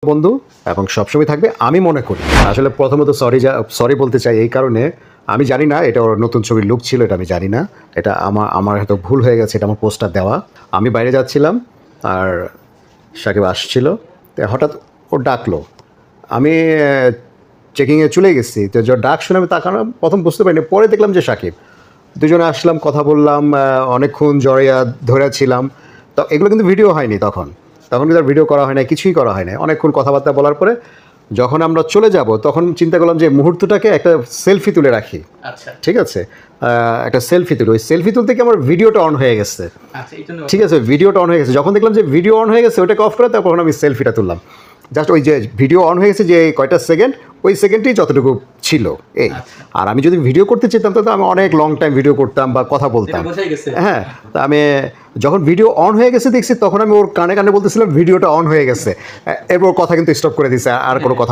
বন্ধু এবং সবসময় থাকবে আমি মনে করি। আসলে প্রথমত সরি বলতে চাই এই কারণে, আমি জানি না এটা ওর নতুন ছবির লুক ছিল, এটা আমি জানি না। এটা আমার হয়তো ভুল হয়ে গেছে, এটা আমার পোস্টার দেওয়া। আমি বাইরে যাচ্ছিলাম আর সাকিব আসছিল, তো হঠাৎ ও ডাকলো। আমি চেকিংয়ে চলে গেছি, তো ডাক শুনে আমি তাকানো প্রথম বুঝতে পারিনি, পরে দেখলাম যে সাকিব। দুজনে আসলাম, কথা বললাম, অনেকক্ষণ জড়িয়া ধরে ছিলাম। তো এগুলো কিন্তু ভিডিও হয়নি তখন কিন্তু আর ভিডিও করা হয় না, কিছুই করা হয় না। অনেকক্ষণ কথাবার্তা বলার পরে যখন আমরা চলে যাব তখন চিন্তা করলাম যে মুহূর্তটাকে একটা সেলফি তুলে রাখি। আচ্ছা ঠিক আছে, একটা সেলফি তুলি। ওই সেলফি তুলতে কি আমার ভিডিওটা অন হয়ে গেছে। আচ্ছা এই জন্য ঠিক আছে, ভিডিওটা অন হয়ে গেছে। যখন দেখলাম যে ভিডিও অন হয়ে গেছে, ওটাকে অফ করে তখন আমি সেলফিটা তুললাম। জাস্ট ওই যে ভিডিও অন হয়ে গেছে যে কয়টা সেকেন্ড, ওই সেকেন্ডই যতটুকু ছিল এই। আর আমি যদি ভিডিও করতে চেতাম তাহলে আমি অনেক লং টাইম ভিডিও করতাম বা কথা বলতাম। এটা বোঝাই গেছে। হ্যাঁ, তা আমি যখন ভিডিও অন হয়ে গেছে দেখছি, তখন আমি ওর কানে কানে বলতেছিলাম ভিডিওটা অন হয়ে গেছে। এরপর কথা কিন্তু স্টপ করে দিছে, আর কোনো কথা